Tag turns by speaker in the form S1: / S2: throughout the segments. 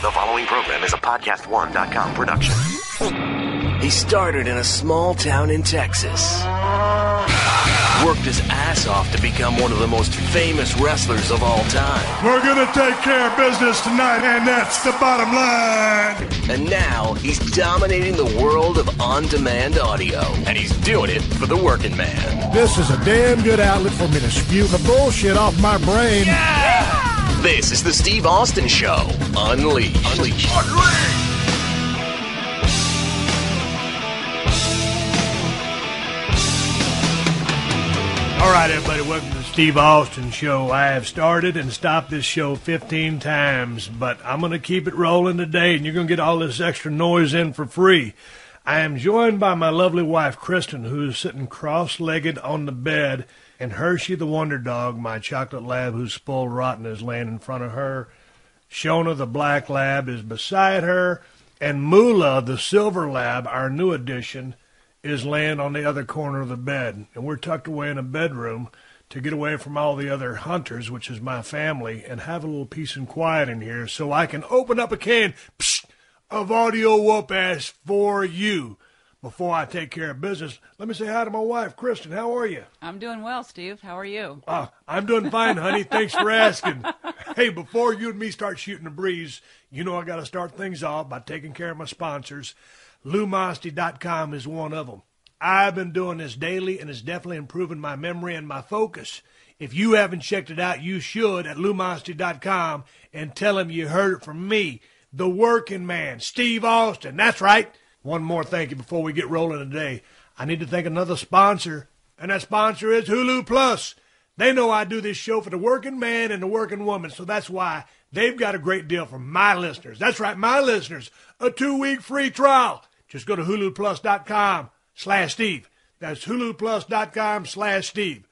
S1: The following program is a podcast1.com production. He started in a small town in Texas. Worked his ass off to become one of the most famous wrestlers of all time.
S2: We're gonna take care of business tonight, and that's the bottom line.
S1: And now he's dominating the world of on-demand audio. And he's doing it for the working man.
S2: This is a damn good outlet for me to spew the bullshit off my brain.
S1: Yeah! This is the Steve Austin Show. Unleashed.
S3: All right, everybody, welcome to the Steve Austin Show. I have started and stopped this show 15 times, but I'm going to keep it rolling today, and you're going to get all this extra noise in for free. I am joined by my lovely wife, Kristen, who is sitting cross-legged on the bed, and Hershey the Wonder Dog, my chocolate lab who's spoiled rotten, is laying in front of her. Shona the Black Lab is beside her, and Moolah the Silver Lab, our new addition, is laying on the other corner of the bed. And we're tucked away in a bedroom to get away from all the other hunters, which is my family, and have a little peace and quiet in here so I can open up a can of audio whoop-ass for you. Before I take care of business, let me say hi to my wife, Kristen. How are you?
S4: I'm doing well, Steve. How are you?
S3: I'm doing fine, honey. Thanks for asking. Hey, before you and me start shooting the breeze, you know I got to start things off by taking care of my sponsors. LouMosty.com is one of them. I've been doing this daily, and it's definitely improving my memory and my focus. If you haven't checked it out, you should at LouMosty.com and tell him you heard it from me, the working man, Steve Austin. That's right. One more thank you before we get rolling today. I need to thank another sponsor, and that sponsor is Hulu Plus. They know I do this show for the working man and the working woman, so that's why they've got a great deal for my listeners. That's right, my listeners, a 2-week free trial. Just go to HuluPlus.com/Steve. That's HuluPlus.com/Steve.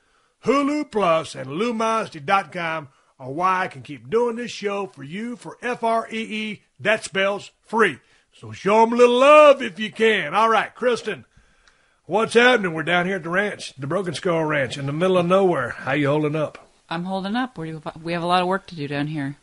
S3: Hulu Plus and LouMosty.com are why I can keep doing this show for you for FREE. That spells free. So show them a little love if you can. All right, Kristen, what's happening? We're down here at the ranch, the Broken Skull Ranch, in the middle of nowhere. How you holding up?
S4: I'm holding up. We have a lot of work to do down here.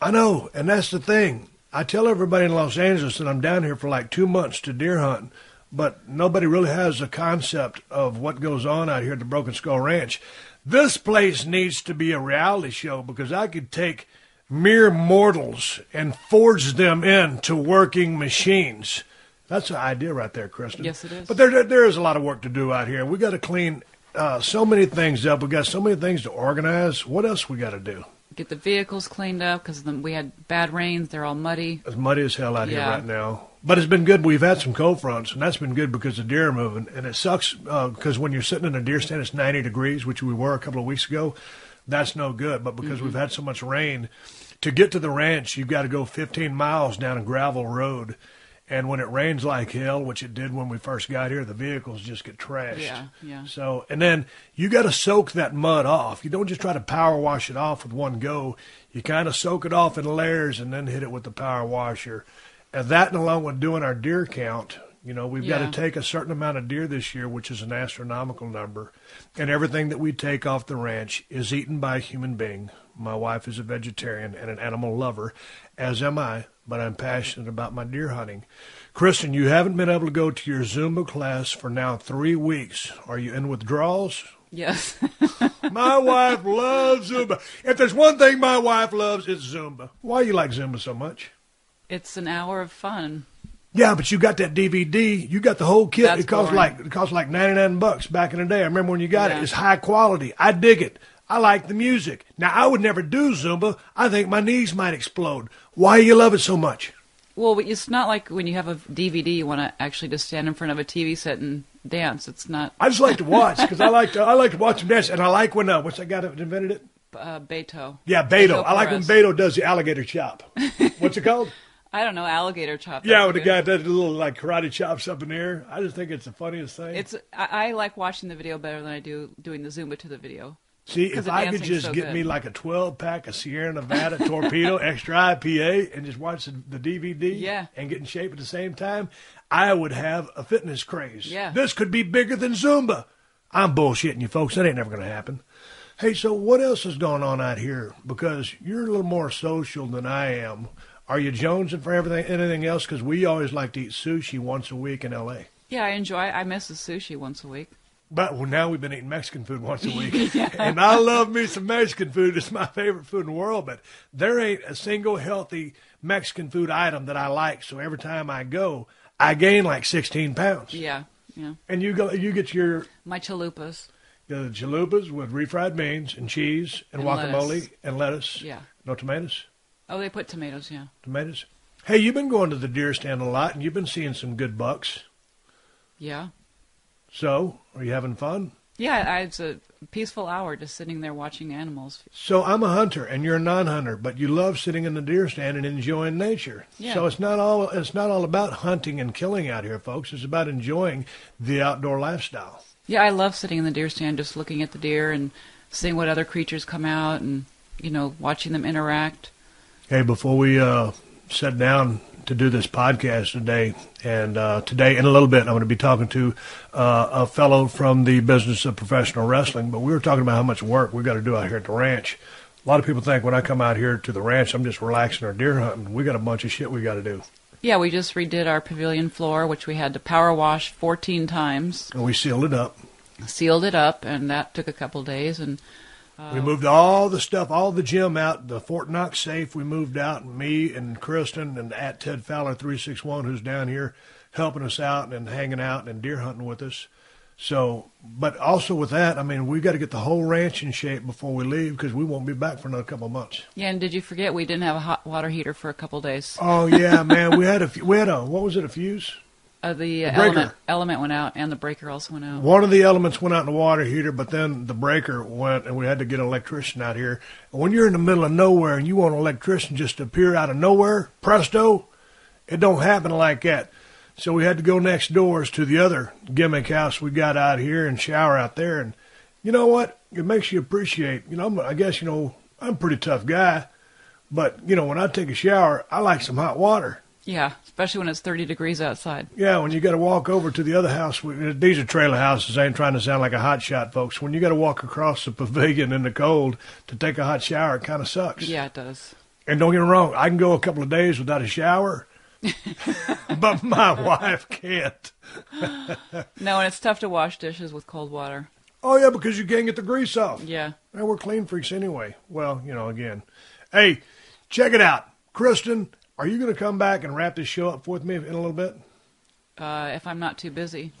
S3: I know, and that's the thing. I tell everybody in Los Angeles that I'm down here for like 2 months to deer hunt, but nobody really has a concept of what goes on out here at the Broken Skull Ranch. This place needs to be a reality show because I could take mere mortals and forge them into working machines. That's an idea right there, Kristen.
S4: Yes, it is.
S3: But there is a lot of work to do out here. We got to clean so many things up. We got so many things to organize. What else we got to do?
S4: Get the vehicles cleaned up because we had bad rains. They're all muddy.
S3: It's muddy as hell out here right now. But it's been good. We've had some cold fronts, and that's been good because the deer are moving. And it sucks because when you're sitting in a deer stand, it's 90 degrees, which we were a couple of weeks ago. That's no good. But because we've had so much rain, to get to the ranch, you've got to go 15 miles down a gravel road. And when it rains like hell, which it did when we first got here, the vehicles just get trashed.
S4: Yeah.
S3: So, and then you got to soak that mud off. You don't just try to power wash it off with one go. You kind of soak it off in layers and then hit it with the power washer. And that, and along with doing our deer count, you know, we've got to take a certain amount of deer this year, which is an astronomical number. And everything that we take off the ranch is eaten by a human being. My wife is a vegetarian and an animal lover, as am I, but I'm passionate about my deer hunting. Kristen, you haven't been able to go to your Zumba class for now 3 weeks. Are you in withdrawals?
S4: Yes.
S3: My wife loves Zumba. If there's one thing my wife loves, it's Zumba. Why do you like Zumba so much?
S4: It's an hour of fun.
S3: Yeah, but you got that DVD. You got the whole kit.
S4: That's
S3: it cost
S4: boring.
S3: like $99 back in the day. I remember when you got it. It's high quality. I dig it. I like the music. Now, I would never do Zumba. I think my knees might explode. Why do you love it so much?
S4: Well, it's not like when you have a DVD, you want to actually just stand in front of a TV set and dance. It's not.
S3: I just like to watch because I like to watch them dance, and I like when what's that guy that invented it?
S4: Beto.
S3: Yeah, Beto. I like when Beto does the alligator chop. What's it called?
S4: I don't know, alligator chop.
S3: Yeah, when the guy does the little like karate chops up in the air. I just think it's the funniest thing.
S4: I like watching the video better than I do doing the Zumba to the video.
S3: See, if I could just get me like a 12-pack of Sierra Nevada Torpedo Extra IPA and just watch the DVD and get in shape at the same time, I would have a fitness craze.
S4: Yeah.
S3: This could be bigger than Zumba. I'm bullshitting you, folks. That ain't never going to happen. Hey, so what else is going on out here? Because you're a little more social than I am. Are you jonesing for anything else? Because we always like to eat sushi once a week in L.A.
S4: Yeah, I miss the sushi once a week.
S3: But now we've been eating Mexican food once a week. And I love me some Mexican food. It's my favorite food in the world. But there ain't a single healthy Mexican food item that I like. So every time I go, I gain like 16 pounds.
S4: Yeah.
S3: And you get your...
S4: My chalupas.
S3: The chalupas with refried beans and cheese and guacamole
S4: lettuce.
S3: And lettuce.
S4: Yeah.
S3: No tomatoes?
S4: Oh, they put tomatoes, yeah.
S3: Tomatoes? Hey, you've been going to the deer stand a lot, and you've been seeing some good bucks.
S4: Yeah.
S3: So, are you having fun?
S4: Yeah, it's a peaceful hour just sitting there watching animals.
S3: So I'm a hunter, and you're a non-hunter, but you love sitting in the deer stand and enjoying nature.
S4: Yeah.
S3: So it's not all about hunting and killing out here, folks. It's about enjoying the outdoor lifestyle.
S4: Yeah, I love sitting in the deer stand, just looking at the deer and seeing what other creatures come out and, watching them interact.
S3: Hey, before we sat down to do this podcast today, and today in a little bit I'm going to be talking to a fellow from the business of professional wrestling, but we were talking about how much work we got to do out here at the ranch. A lot of people think when I come out here to the ranch I'm just relaxing or deer hunting. We got a bunch of shit we got to do.
S4: Yeah, we just redid our pavilion floor, which we had to power wash 14 times.
S3: And we sealed it up.
S4: Sealed it up, and that took a couple days. And
S3: we moved all the stuff, all the gym out. The Fort Knox safe we moved out. Me and Kristen and at Ted Fowler 361, who's down here helping us out and hanging out and deer hunting with us. So, but also with that, I mean, we got to get the whole ranch in shape before we leave because we won't be back for another couple of months.
S4: Yeah, and did you forget we didn't have a hot water heater for a couple days?
S3: Oh yeah, man, we had a what was it, a fuse?
S4: The element went out, and the breaker also went out.
S3: One of the elements went out in the water heater, but then the breaker went, and we had to get an electrician out here. And when you're in the middle of nowhere and you want an electrician just to appear out of nowhere, presto, it don't happen like that. So we had to go next doors to the other gimmick house we got out here and shower out there. And you know what? It makes you appreciate, I guess, I'm a pretty tough guy. But, when I take a shower, I like some hot water.
S4: Yeah, especially when it's 30 degrees outside.
S3: Yeah, when you got to walk over to the other house. These are trailer houses. I ain't trying to sound like a hot shot, folks. When you got to walk across the pavilion in the cold to take a hot shower, it kind of sucks.
S4: Yeah, it does.
S3: And don't get me wrong, I can go a couple of days without a shower. But my wife can't.
S4: No, and it's tough to wash dishes with cold water.
S3: Oh, yeah, because you can't get the grease off.
S4: Yeah.
S3: And we're clean freaks anyway. Well, again. Hey, check it out. Kristen, are you going to come back and wrap this show up with me in a little bit?
S4: If I'm not too busy.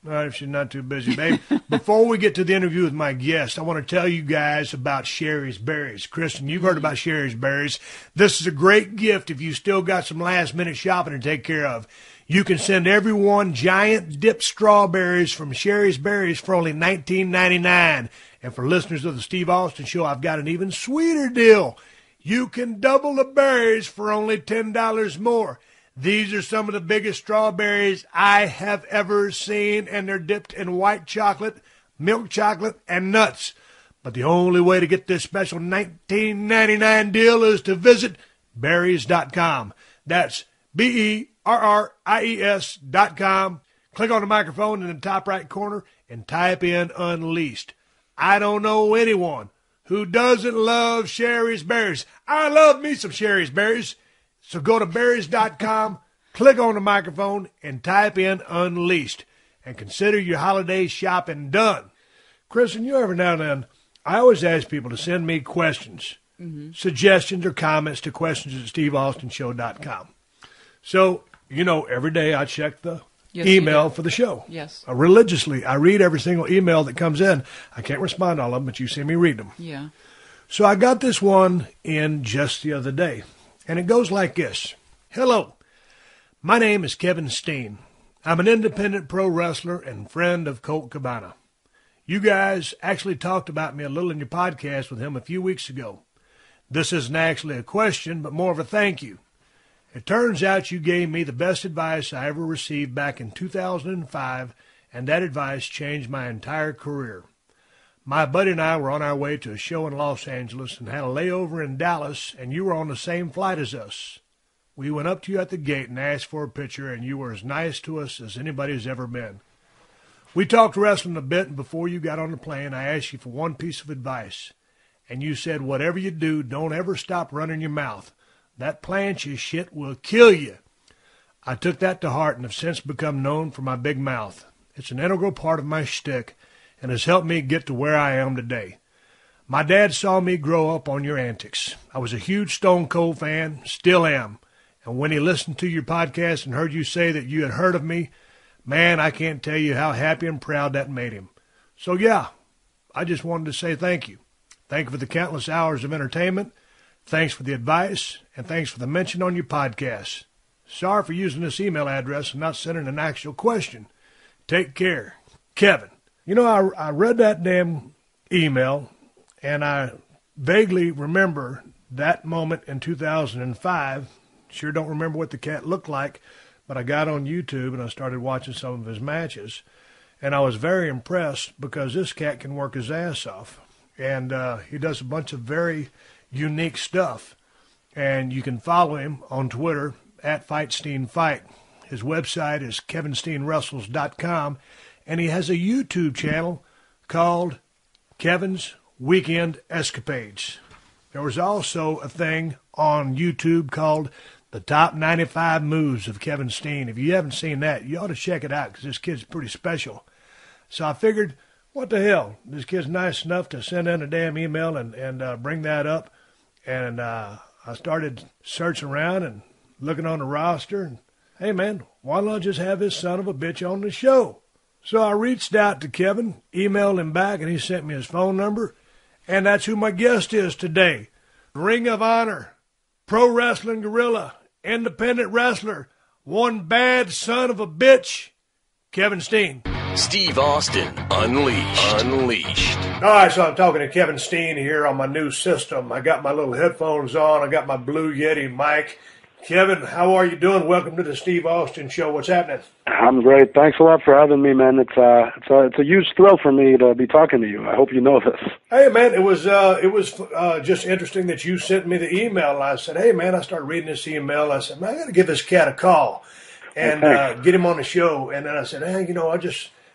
S3: All right, if she's not too busy, babe. Before we get to the interview with my guest, I want to tell you guys about Sherry's Berries. Kristen, you've heard about Sherry's Berries. This is a great gift if you still got some last-minute shopping to take care of. You can send everyone giant dipped strawberries from Sherry's Berries for only $19.99. And for listeners of the Steve Austin Show, I've got an even sweeter deal. You can double the berries for only $10 more. These are some of the biggest strawberries I have ever seen, and they're dipped in white chocolate, milk chocolate, and nuts. But the only way to get this special $19.99 deal is to visit berries.com. That's BERRIES.com. Click on the microphone in the top right corner and type in Unleashed. I don't know anyone who doesn't love Sherry's Berries. I love me some Sherry's Berries. So go to berries.com, click on the microphone, and type in Unleashed. And consider your holiday shopping done. Kristen, every now and then, I always ask people to send me questions, suggestions, or comments to questions@steveaustinshow.com. So, every day I check the email for the show.
S4: Yes.
S3: Religiously. I read every single email that comes in. I can't respond to all of them, but you see me read them.
S4: Yeah.
S3: So I got this one in just the other day. And it goes like this. Hello, my name is Kevin Steen. I'm an independent pro wrestler and friend of Colt Cabana. You guys actually talked about me a little in your podcast with him a few weeks ago. This isn't actually a question, but more of a thank you. It turns out you gave me the best advice I ever received back in 2005, and that advice changed my entire career. My buddy and I were on our way to a show in Los Angeles and had a layover in Dallas, and you were on the same flight as us. We went up to you at the gate and asked for a picture, and you were as nice to us as anybody's ever been. We talked wrestling a bit, and before you got on the plane, I asked you for one piece of advice. And you said, whatever you do, don't ever stop running your mouth. That plancha shit will kill you. I took that to heart and have since become known for my big mouth. It's an integral part of my shtick and has helped me get to where I am today. My dad saw me grow up on your antics. I was a huge Stone Cold fan, still am. And when he listened to your podcast and heard you say that you had heard of me, man, I can't tell you how happy and proud that made him. So yeah, I just wanted to say thank you. Thank you for the countless hours of entertainment. Thanks for the advice, and thanks for the mention on your podcast. Sorry for using this email address and not sending an actual question. Take care. Kevin. You know, I read that damn email, and I vaguely remember that moment in 2005. Sure don't remember what the cat looked like, but I got on YouTube and I started watching some of his matches, and I was very impressed because this cat can work his ass off, and he does a bunch of very unique stuff, and you can follow him on Twitter at FightsteinFight. His website is kevinsteinwrestles.com, and he has a YouTube channel called Kevin's Weekend Escapades. There was also a thing on YouTube called The Top 95 Moves of Kevin Steen. If you haven't seen that, you ought to check it out because this kid's pretty special. So I figured, what the hell? This kid's nice enough to send in a damn email and bring that up. And I started searching around and looking on the roster. And, hey, man, why not just have this son of a bitch on the show? So I reached out to Kevin, emailed him back, and he sent me his phone number. And that's who my guest is today. Ring of Honor, Pro Wrestling Guerrilla, independent wrestler, one bad son of a bitch, Kevin Steen.
S1: Steve Austin, Unleashed.
S3: All right, so I'm talking to Kevin Steen here on my new system. I got my little headphones on. I got my Blue Yeti mic. Kevin, how are you doing? Welcome to the Steve Austin Show. What's happening?
S5: I'm great. Thanks a lot for having me, man. It's a huge thrill for me to be talking to you. I hope you know this.
S3: Hey, man, it was just interesting that you sent me the email. And I said, hey, man, I started reading this email. I said, man, I got to give this cat a call and get him on the show. And then I said, hey,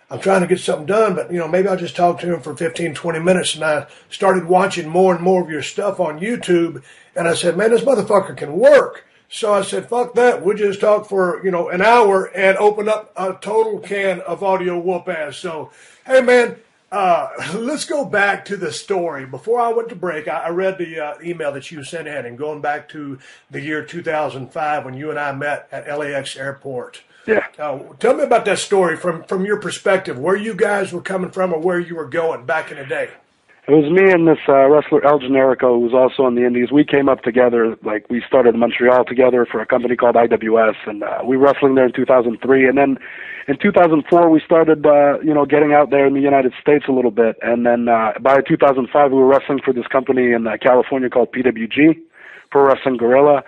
S3: I'm trying to get something done, but, maybe I'll just talk to him for 15, 20 minutes. And I started watching more and more of your stuff on YouTube. And I said, man, this motherfucker can work. So I said, fuck that. We'll just talk for, an hour and open up a total can of audio whoop ass. So, hey, man, let's go back to the story. Before I went to break, I read the email that you sent in, and going back to the year 2005 when you and I met at LAX Airport.
S5: Yeah.
S3: Tell me about that story from your perspective, where you guys were coming from or where you were going back in the day.
S5: It was me and this wrestler, El Generico, who was also in the Indies. We came up together, we started in Montreal together for a company called IWS, and we were wrestling there in 2003. And then in 2004, we started, getting out there in the United States a little bit. And then by 2005, we were wrestling for this company in California called PWG, Pro Wrestling Guerrilla.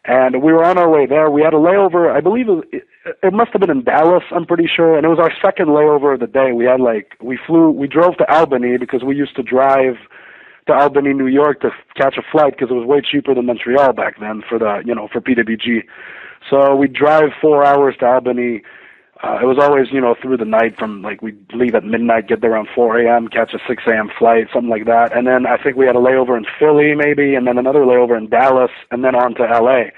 S5: And we were on our way there. We had a layover, I believe it must have been in Dallas, I'm pretty sure, and it was our second layover of the day. We had we drove to Albany because we used to drive to Albany, New York to catch a flight because it was way cheaper than Montreal back then for for PWG. So we'd drive 4 hours to Albany. It was always, through the night from, we'd leave at midnight, get there around 4 a.m., catch a 6 a.m. flight, something like that. And then I think we had a layover in Philly maybe, and then another layover in Dallas, and then on to L.A.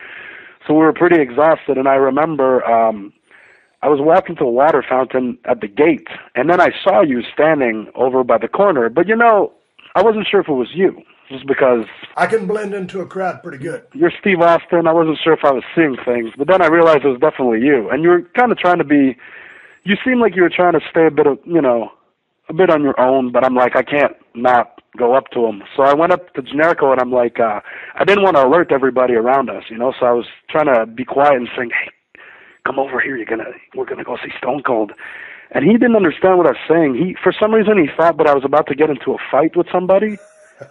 S5: So we were pretty exhausted, and I remember I was walking to a water fountain at the gate, and then I saw you standing over by the corner. But, I wasn't sure if it was you, just because...
S3: I can blend into a crowd pretty good.
S5: You're Steve Austin. I wasn't sure if I was seeing things, but then I realized it was definitely you. And you were kind of trying to be... You seemed like you were trying to stay a bit on your own, but I'm like, I can't not go up to him. So I went up to Generico, and I'm like, I didn't want to alert everybody around us, so I was trying to be quiet and saying, hey, come over here, we're gonna go see Stone Cold. And he didn't understand what I was saying. For some reason, he thought that I was about to get into a fight with somebody,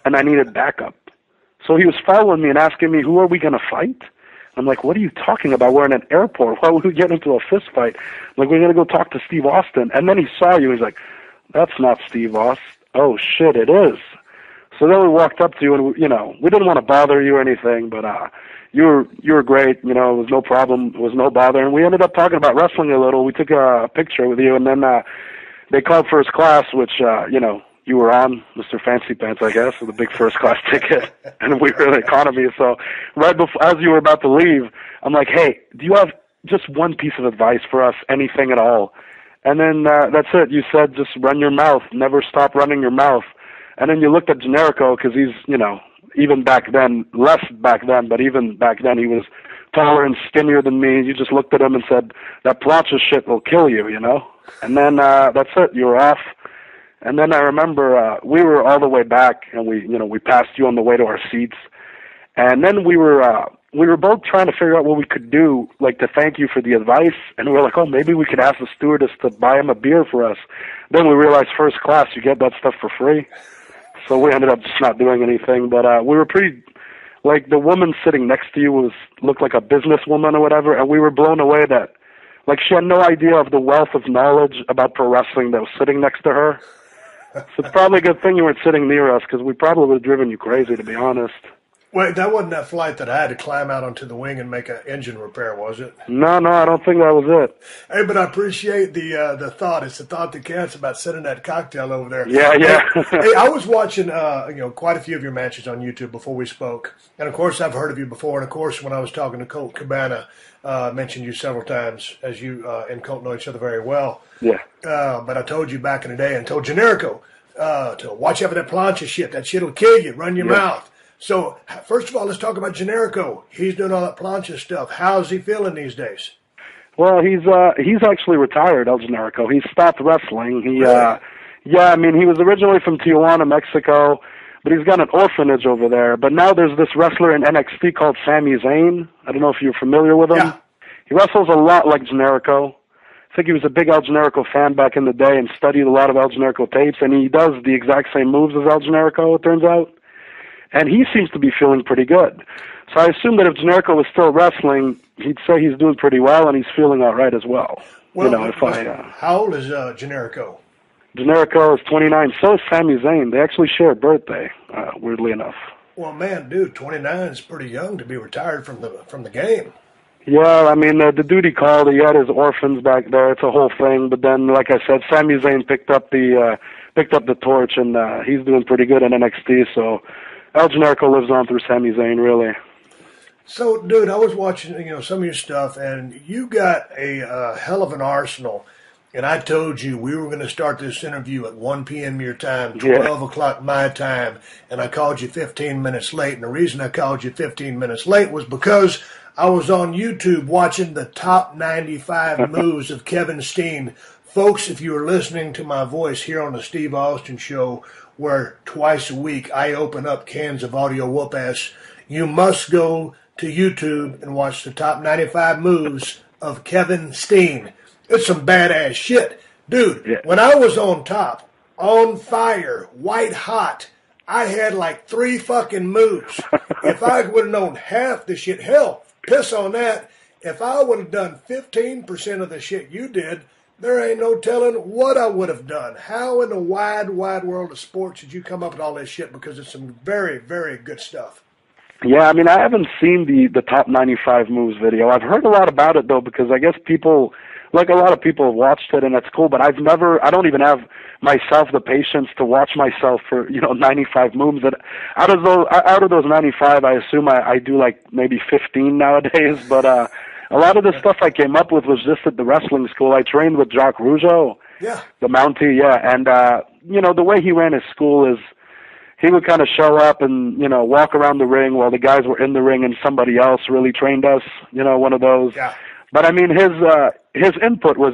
S5: and I needed backup. So he was following me and asking me, who are we gonna fight? I'm like, what are you talking about? We're in an airport. Why would we get into a fist fight? I'm like, we're gonna go talk to Steve Austin. And then he saw you. He's like, that's not Steve Austin. Oh shit, it is. So then we walked up to you, and we didn't want to bother you or anything, but you were great. It was no problem. It was no bother, and we ended up talking about wrestling a little. We took a picture with you, and then they called first class, which you were on, Mr. Fancy Pants, I guess, with a big first class ticket, and we were in economy. So right before, as you were about to leave, I'm like, hey, do you have just one piece of advice for us, anything at all? And then that's it. You said just run your mouth, never stop running your mouth. And then you looked at Generico, because he's, you know, even back then, less back then, but even back then he was taller and skinnier than me. You just looked at him and said, that plancha shit will kill you, you know? And then that's it. You were off. And then I remember we were all the way back, and we passed you on the way to our seats. And then we were both trying to figure out what we could do, like to thank you for the advice. And we were like, oh, maybe we could ask the stewardess to buy him a beer for us. Then we realized first class, you get that stuff for free. So we ended up just not doing anything. But we were pretty, like the woman sitting next to you looked like a businesswoman or whatever, and we were blown away that, like, she had no idea of the wealth of knowledge about pro wrestling that was sitting next to her. So it's probably a good thing you weren't sitting near us, because we probably would have driven you crazy, to be honest.
S3: Wait, that wasn't that flight that I had to climb out onto the wing and make an engine repair, was it?
S5: No, I don't think that was it.
S3: Hey, but I appreciate the thought. It's the thought that counts about sending that cocktail over there.
S5: Yeah.
S3: Hey, I was watching quite a few of your matches on YouTube before we spoke, and of course I've heard of you before. And of course, when I was talking to Colt Cabana, mentioned you several times, as you and Colt know each other very well.
S5: Yeah.
S3: But I told you back in the day, and told Generico to watch out for that plancha shit. That shit will kill you. Run your mouth. So, first of all, let's talk about Generico. He's doing all that plancha stuff. How's he feeling these days?
S5: Well, he's actually retired, El Generico. He stopped wrestling. He he was originally from Tijuana, Mexico, but he's got an orphanage over there. But now there's this wrestler in NXT called Sami Zayn. I don't know if you're familiar with him.
S3: Yeah.
S5: He wrestles a lot like Generico. I think he was a big El Generico fan back in the day and studied a lot of El Generico tapes, and he does the exact same moves as El Generico, it turns out. And he seems to be feeling pretty good. So I assume that if Generico was still wrestling, he'd say he's doing pretty well, and he's feeling all right as well.
S3: Well, how old is Generico?
S5: Generico is 29. So is Sami Zayn. They actually share a birthday, weirdly enough.
S3: Well, man, dude, 29 is pretty young to be retired from the game.
S5: Yeah, I mean, the dude he called, he had his orphans back there. It's a whole thing. But then, like I said, Sami Zayn picked up the torch, and he's doing pretty good in NXT. So El Generico lives on through Sami Zayn, really. So,
S3: dude, I was watching, some of your stuff, and you got a hell of an arsenal. And I told you we were going to start this interview at 1 p.m. your time, 12 o'clock my time, and I called you 15 minutes late. And the reason I called you 15 minutes late was because I was on YouTube watching the top 95 moves of Kevin Steen. Folks, if you are listening to my voice here on the Steve Austin Show, where twice a week I open up cans of audio whoop-ass, you must go to YouTube and watch the top 95 moves of Kevin Steen. It's some badass shit. Dude, when I was on top, on fire, white hot, I had like 3 fucking moves. If I would have known half the shit, hell, piss on that. If I would have done 15% of the shit you did, there ain't no telling what I would have done. How in the wide, wide world of sports did you come up with all this shit? Because it's some very, very good stuff.
S5: Yeah, I mean, I haven't seen the top 95 moves video. I've heard a lot about it, though, because I guess people, like a lot of people have watched it, and that's cool, but I don't even have myself the patience to watch myself for, 95 moves. And out of those 95, I assume I do like maybe 15 nowadays, but a lot of the stuff I came up with was just at the wrestling school. I trained with Jacques Rougeau, the Mountie, and, the way he ran his school is he would kind of show up and, walk around the ring while the guys were in the ring and somebody else really trained us, one of those. Yeah. But I mean, his input was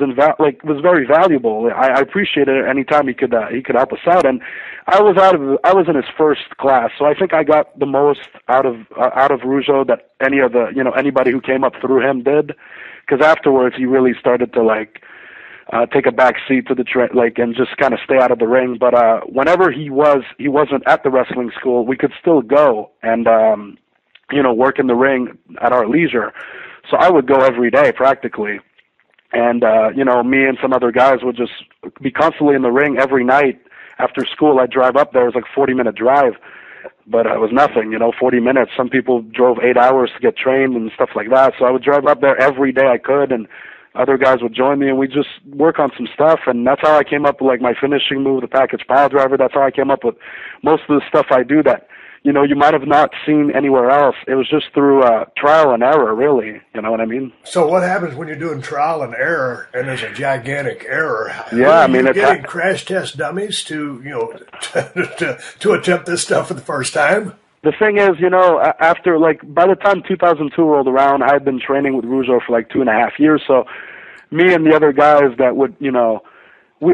S5: very valuable. I appreciated it anytime he could help us out. And I was in his first class, so I think I got the most out of Rougeau that anybody who came up through him did. Because afterwards, he really started to take a back seat to the and just kind of stay out of the ring. But whenever he wasn't at the wrestling school, we could still go and work in the ring at our leisure. So I would go every day practically. And, me and some other guys would just be constantly in the ring every night after school. I'd drive up there. It was like a 40-minute drive, but it was nothing, 40 minutes. Some people drove 8 hours to get trained and stuff like that. So I would drive up there every day I could and other guys would join me, and we just work on some stuff. And that's how I came up with like my finishing move, the package pile driver. That's how I came up with most of the stuff I do that, you know, you might have not seen anywhere else. It was just through trial and error, really. You know what I mean?
S3: So what happens when you're doing trial and error, and there's a gigantic error?
S5: Yeah, I mean,
S3: you're getting crash test dummies to, you know, to attempt this stuff for the first time.
S5: The thing is, you know, after, like, by the time 2002 rolled around, I had been training with Rougeau for like 2.5 years. So me and the other guys that would, you know,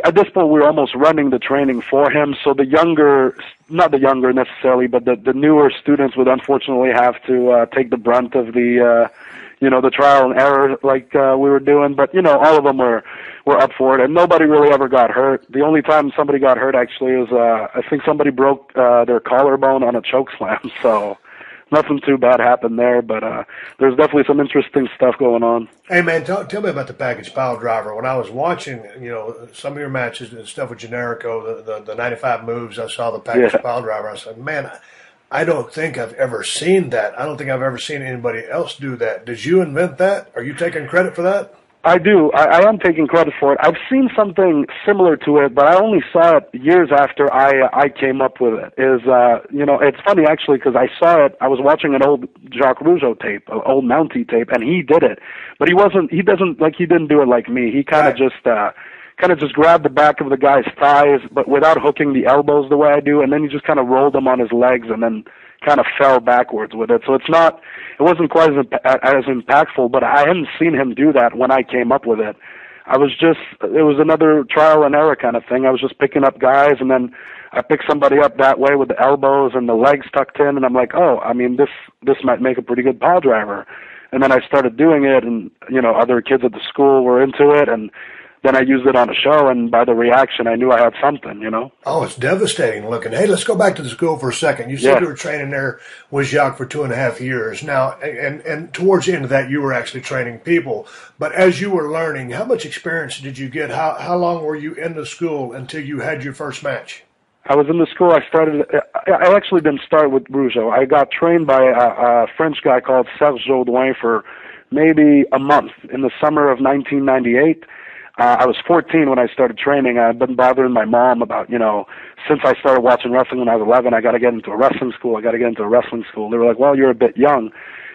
S5: at this point we were almost running the training for him. So the younger, not the younger necessarily, but the newer students would unfortunately have to take the brunt of the, you know, the trial and error like we were doing. But, you know, all of them were up for it, and nobody really ever got hurt. The only time somebody got hurt actually was I think somebody broke their collarbone on a choke slam. So nothing too bad happened there, but there's definitely some interesting stuff going on.
S3: Hey, man, tell me about the package pile driver. When I was watching, you know, some of your matches and stuff with Generico, the 95 moves, I saw the package pile driver. I said, man, I don't think I've ever seen that. I don't think I've ever seen anybody else do that. Did you invent that? Are you taking credit for that?
S5: I do. I am taking credit for it. I've seen something similar to it, but I only saw it years after I came up with it. You know, it's funny actually because I saw it. I was watching an old Jacques Rougeau tape, an old Mountie tape, and he did it. But he didn't do it like me. He kind of just grabbed the back of the guy's thighs, but without hooking the elbows the way I do, and then he just kind of rolled them on his legs and then kind of fell backwards with it. So it wasn't quite as impactful, but I hadn't seen him do that when I came up with it. It was another trial and error kind of thing. I was just picking up guys, and then I picked somebody up that way with the elbows and the legs tucked in, and I'm like, oh, I mean, this might make a pretty good pile driver. And then I started doing it, and, you know, other kids at the school were into it, and then I used it on a show, and by the reaction, I knew I had something, you know?
S3: Oh, it's devastating looking. Hey, let's go back to the school for a second. You said you were training there with Jacques for 2.5 years. Now, and towards the end of that, you were actually training people. But as you were learning, how much experience did you get? How long were you in the school until you had your first match?
S5: I was in the school. I actually didn't start with Rougeau. I got trained by a French guy called Serge Jaudoin for maybe a month in the summer of 1998. I was 14 when I started training. I've been bothering my mom about, you know, since I started watching wrestling when I was 11, I got to get into a wrestling school. They were like, well, you're a bit young.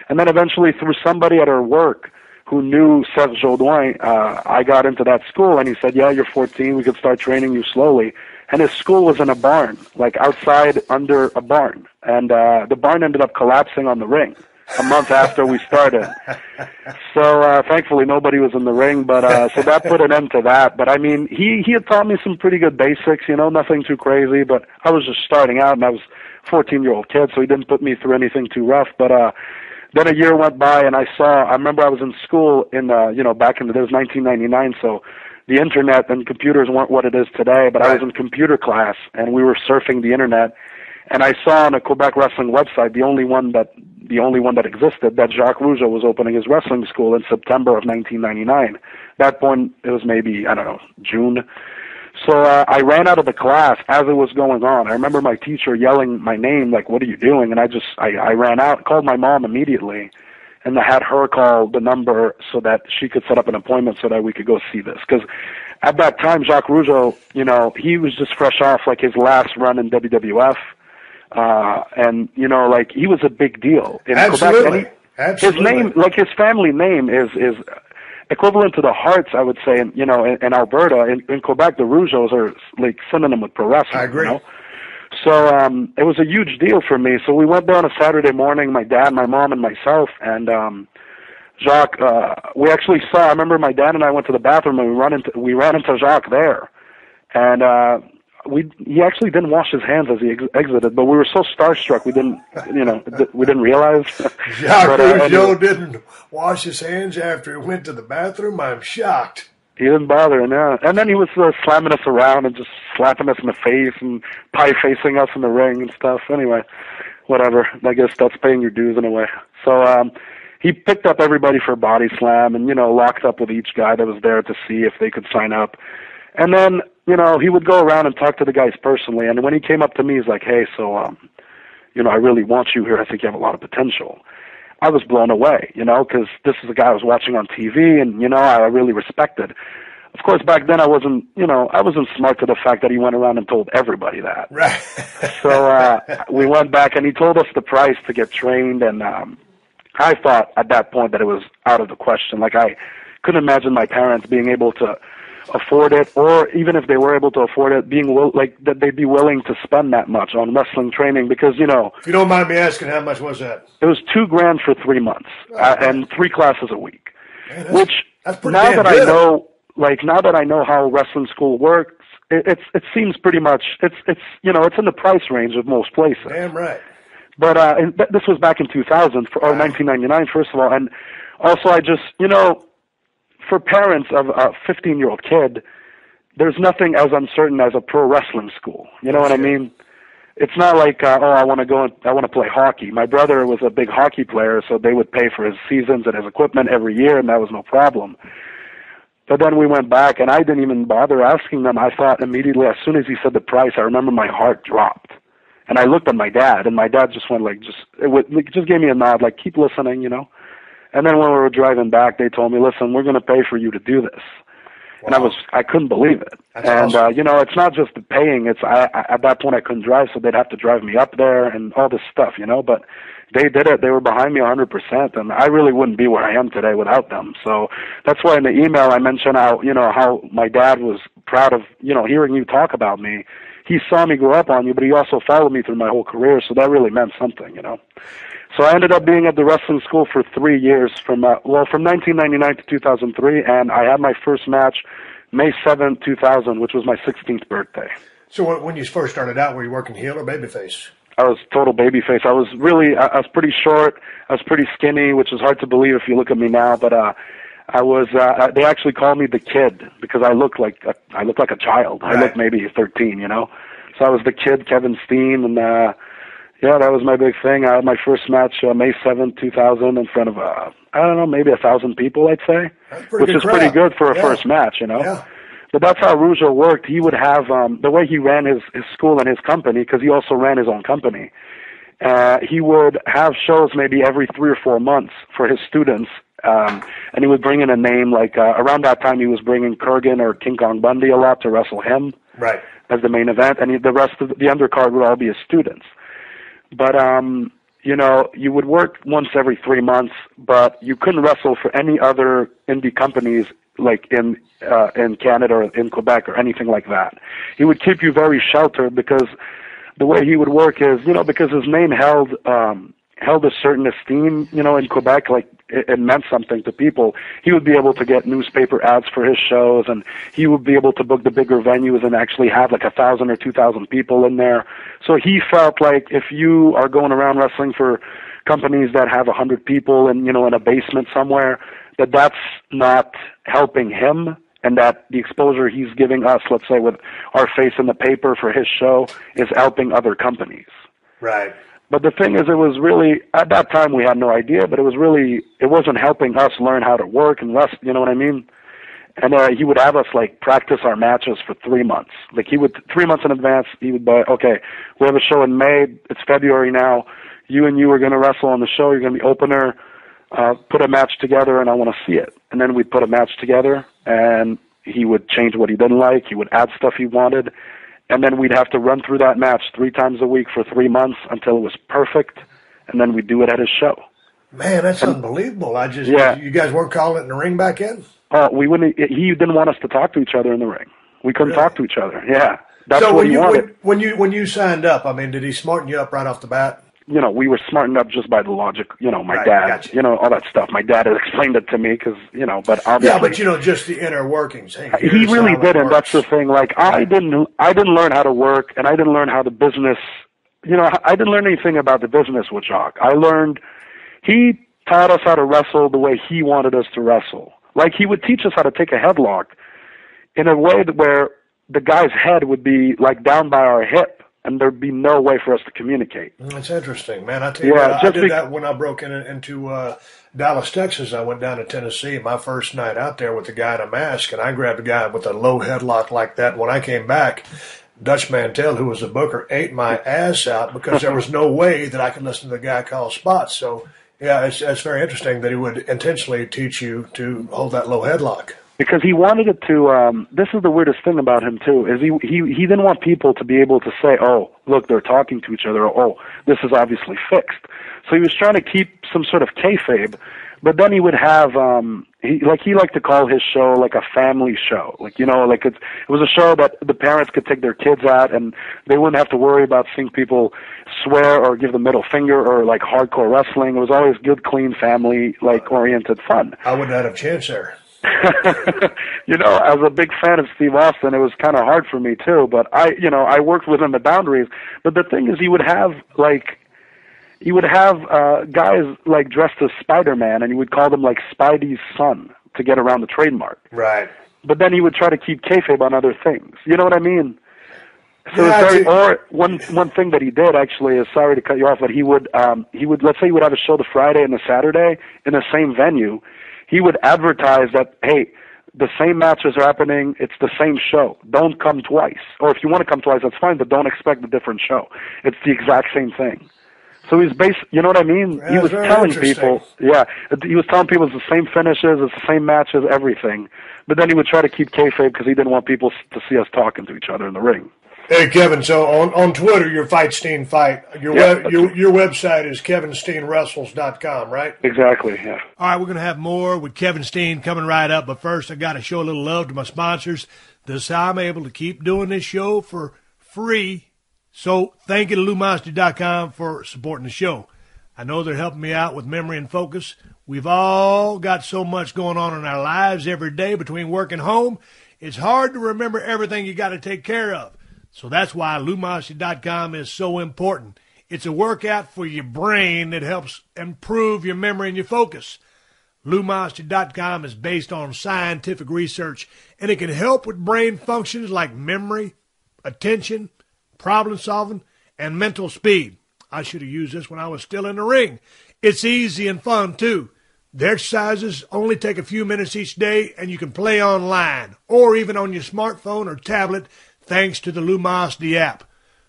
S5: And then eventually through somebody at her work who knew Serge Jaudoin, I got into that school, and he said, yeah, you're 14. We could start training you slowly. And his school was in a barn, like outside under a barn. And the barn ended up collapsing on the ring a month after we started. So thankfully nobody was in the ring, but so that put an end to that. But I mean, he had taught me some pretty good basics, you know, nothing too crazy, but I was just starting out, and I was a 14-year-old kid, so he didn't put me through anything too rough. But then a year went by, and I remember I was in school in, you know, back in it was 1999, so the internet and computers weren't what it is today, but I was in computer class, and we were surfing the internet, and I saw on a Quebec wrestling website, the only one that existed, that Jacques Rougeau was opening his wrestling school in September of 1999. At that point, it was maybe, I don't know, June. So I ran out of the class as it was going on. I remember my teacher yelling my name, like, what are you doing? And I ran out, called my mom immediately, and I had her call the number so that she could set up an appointment so that we could go see this. Because at that time, Jacques Rougeau, you know, he was just fresh off, like, his last run in WWF. And, you know, like, he was a big deal in
S3: Absolutely.
S5: Quebec.
S3: Absolutely.
S5: His name, like, his family name is equivalent to the Harts, I would say, in Alberta. In Quebec, the Rougeaus are, like, synonym with pro wrestling.
S3: I agree.
S5: You know? So it was a huge deal for me. So we went there on a Saturday morning, my dad, my mom, and myself, and Jacques, we actually saw, I remember my dad and I went to the bathroom, and we ran into Jacques there. And he actually didn't wash his hands as he exited, but we were so starstruck we didn't realize.
S3: Jacques Rougeau didn't wash his hands after he went to the bathroom. I'm shocked.
S5: He didn't bother, no. And then he was slamming us around and just slapping us in the face and pie-facing us in the ring and stuff. Anyway, whatever. I guess that's paying your dues in a way. So he picked up everybody for a body slam and, you know, locked up with each guy that was there to see if they could sign up. And then, you know, he would go around and talk to the guys personally. And when he came up to me, he's like, hey, so, you know, I really want you here. I think you have a lot of potential. I was blown away, you know, because this is a guy I was watching on TV and, you know, I really respected. Of course, back then I wasn't smart to the fact that he went around and told everybody that.
S3: Right.
S5: So we went back and he told us the price to get trained, and I thought at that point that it was out of the question. Like, I couldn't imagine my parents being able to afford it, or even if they were able to afford it, that they'd be willing to spend that much on wrestling training, because, you know.
S3: If you don't mind me asking, how much was that?
S5: It was $2,000 for 3 months, and 3 classes a week.
S3: Man,
S5: which
S3: that's pretty
S5: now
S3: damn
S5: that
S3: good.
S5: now that I know how wrestling school works, it seems pretty much it's you know, it's in the price range of most places.
S3: Damn right.
S5: But this was back in 2000 or 1999, first of all, and also I just, you know, for parents of a 15-year-old kid, there's nothing as uncertain as a pro wrestling school. You know what I mean? It's not like, I want to play hockey. My brother was a big hockey player, so they would pay for his seasons and his equipment every year, and that was no problem. But then we went back, and I didn't even bother asking them. I thought immediately, as soon as he said the price, I remember my heart dropped. And I looked at my dad, and my dad just went just gave me a nod, like, keep listening, you know. And then when we were driving back, they told me, listen, we're going to pay for you to do this. Wow. And I couldn't believe it.
S3: That's
S5: and,
S3: awesome.
S5: you know, it's not just the paying. At that point I couldn't drive, so they'd have to drive me up there and all this stuff, you know. But they did it. They were behind me 100%, and I really wouldn't be where I am today without them. So that's why in the email I mentioned how my dad was proud of, you know, hearing you talk about me. He saw me grow up on you, but he also followed me through my whole career, so that really meant something, you know. So I ended up being at the wrestling school for 3 years, from 1999 to 2003, and I had my first match May 7th, 2000, which was my 16th birthday.
S3: So when you first started out, were you working heel or babyface?
S5: I was total babyface. I was pretty short. I was pretty skinny, which is hard to believe if you look at me now, but they actually called me the Kid because I looked like a child.
S3: Right.
S5: I looked maybe 13, you know. So I was the Kid, Kevin Steen, and yeah, that was my big thing. I had my first match May 7th, 2000, in front of maybe 1,000 people, I'd say, which is pretty good for a first match, you know. Yeah. But that's how Rougeau worked. He would have the way he ran his school and his company, because he also ran his own company. He would have shows maybe every 3 or 4 months for his students. And he would bring in a name like around that time he was bringing Kurgan or King Kong Bundy a lot to wrestle him as the main event, and the rest of the undercard would all be his students. But you know, you would work once every 3 months, but you couldn't wrestle for any other indie companies like in Canada or in Quebec or anything like that. He would keep you very sheltered, because the way he would work is, you know, because his name held a certain esteem, you know, in Quebec, like it meant something to people. He would be able to get newspaper ads for his shows, and he would be able to book the bigger venues and actually have like 1,000 or 2,000 people in there. So he felt like if you are going around wrestling for companies that have 100 people and, you know, in a basement somewhere, that's not helping him, and that the exposure he's giving us, let's say with our face in the paper for his show, is helping other companies.
S3: Right.
S5: But the thing is, it was really, at that time we had no idea, but it wasn't helping us learn how to work and rest, you know what I mean? And he would have us like practice our matches for 3 months. Like 3 months in advance, he would be, okay, we have a show in May, it's February now, you are going to wrestle on the show, you're going to be opener, put a match together and I want to see it. And then we'd put a match together, and he would change what he didn't like, he would add stuff he wanted, and then we'd have to run through that match 3 times a week for 3 months until it was perfect, and then we'd do it at his show.
S3: Man, that's unbelievable. You guys weren't calling it in the ring back then?
S5: We wouldn't. He didn't want us to talk to each other in the ring. We couldn't talk to each other. Yeah, that's
S3: so
S5: what he wanted.
S3: When you signed up, I mean, did he smarten you up right off the bat?
S5: You know, we were smartened up just by the logic. You know, my dad.
S3: Gotcha.
S5: You know, all that stuff. My dad had explained it to me because, you know, but obviously.
S3: Yeah, but you know, just the inner workings. Hey,
S5: he really didn't. That's the thing. Like I didn't learn how to work, and I didn't learn how the business. You know, I didn't learn anything about the business with Jacques. He taught us how to wrestle the way he wanted us to wrestle. Like he would teach us how to take a headlock in a way where the guy's head would be like down by our hip, and there'd be no way for us to communicate.
S3: That's interesting, man. I tell you what, I did that when I broke into Dallas, Texas. I went down to Tennessee, my first night out there with the guy in a mask, and I grabbed a guy with a low headlock like that. When I came back, Dutch Mantell, who was the booker, ate my ass out because there was no way that I could listen to the guy call spots. So Yeah, it's very interesting that he would intentionally teach you to hold that low headlock.
S5: Because he wanted it to. This is the weirdest thing about him too. Is he didn't want people to be able to say, "Oh, look, they're talking to each other." Or, "Oh, this is obviously fixed." So he was trying to keep some sort of kayfabe. But then he would have he liked to call his show like a family show. Like, you know, like it was a show that the parents could take their kids at, and they wouldn't have to worry about seeing people swear or give the middle finger or like hardcore wrestling. It was always good, clean, family like oriented fun.
S3: I wouldn't have a chance there.
S5: You know, as a big fan of Steve Austin, it was kind of hard for me too. But I worked within the boundaries. But the thing is, he would have guys like dressed as Spider-Man, and he would call them like Spidey's son to get around the trademark.
S3: Right.
S5: But then he would try to keep kayfabe on other things. You know what I mean? So
S3: Yeah,
S5: it's very, or one thing that he did actually is, sorry to cut you off, but he would let's say he would have a show the Friday and the Saturday in the same venue. He would advertise that, hey, the same matches are happening. It's the same show. Don't come twice. Or if you want to come twice, that's fine, but don't expect a different show. It's the exact same thing. So he's you know what I mean?
S3: That's
S5: he was
S3: very
S5: telling
S3: interesting.
S5: people, he was telling people it's the same finishes, it's the same matches, everything. But then he would try to keep kayfabe because he didn't want people to see us talking to each other in the ring.
S3: Hey, Kevin, so on Twitter, you're Fightstein Fight. Your website is kevinsteinwrestles.com, right?
S5: Exactly, yeah.
S3: All right, we're going to have more with Kevin Steen coming right up, but first I got to show a little love to my sponsors. This is how I'm able to keep doing this show for free. So thank you to LouMonster.com for supporting the show. I know they're helping me out with memory and focus. We've all got so much going on in our lives every day between work and home. It's hard to remember everything you got to take care of. So that's why LouMonster.com is so important. It's a workout for your brain that helps improve your memory and your focus. LouMonster.com is based on scientific research, and it can help with brain functions like memory, attention, problem solving, and mental speed. I should have used this when I was still in the ring. It's easy and fun, too. The exercises only take a few minutes each day, and you can play online or even on your smartphone or tablet thanks to the Lumosity app.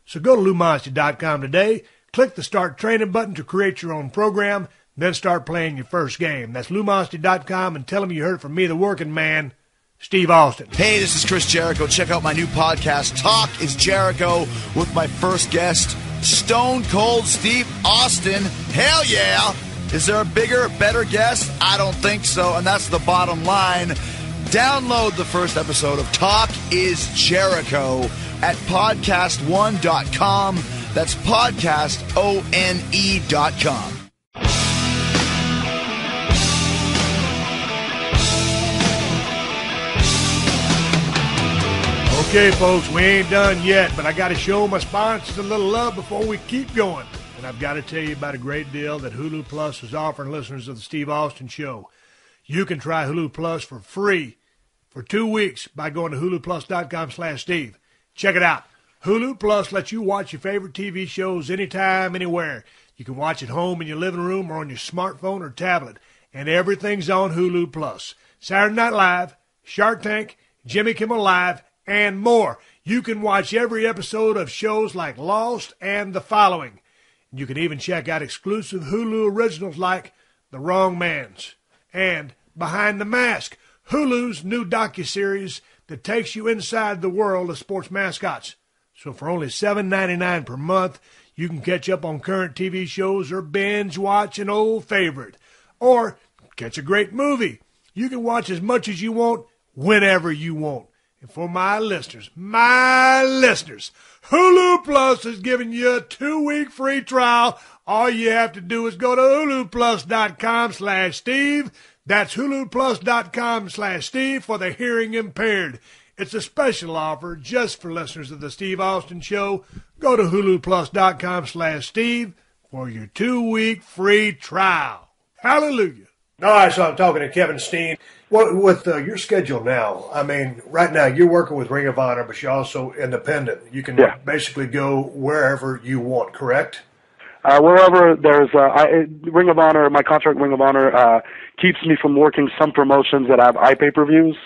S3: So go to LouMonster.com today, click the Start Training button to create your own program, then start playing your first game. That's LouMonster.com, and tell them you heard it from me, the working man, Steve Austin.
S6: Hey, this is Chris Jericho. Check out my new podcast, Talk is Jericho, with my first guest, Stone Cold Steve Austin. Hell yeah! Is there a bigger, better guest? I don't think so, and that's the bottom line. Download the first episode of Talk is Jericho at podcastone.com. That's podcastone.com.
S3: Okay, folks, we ain't done yet, but I got to show my sponsors a little love before we keep going. And I've got to tell you about a great deal that Hulu Plus is offering listeners of the Steve Austin Show. You can try Hulu Plus for free for 2 weeks by going to huluplus.com/Steve. Check it out. Hulu Plus lets you watch your favorite TV shows anytime, anywhere. You can watch at home in your living room or on your smartphone or tablet. And everything's on Hulu Plus. Saturday Night Live, Shark Tank, Jimmy Kimmel Live, and more. You can watch every episode of shows like Lost and The Following. You can even check out exclusive Hulu originals like The Wrong Mans and Behind the Mask, Hulu's new docuseries that takes you inside the world of sports mascots. So for only $7.99 per month, you can catch up on current TV shows or binge watch an old favorite. Or catch a great movie. You can watch as much as you want, whenever you want. And for my listeners, Hulu Plus is giving you a 2-week free trial. All you have to do is go to huluplus.com/Steve. That's huluplus.com/Steve for the hearing impaired. It's a special offer just for listeners of the Steve Austin Show. Go to huluplus.com/Steve for your 2-week free trial. Hallelujah. All right, so I'm talking to Kevin Steen. With your schedule now, I mean, right now you're working with Ring of Honor, but you're also independent. You can basically go wherever you want, correct?
S5: Wherever there's Ring of Honor, my contract with Ring of Honor keeps me from working some promotions that have iPay-per-views.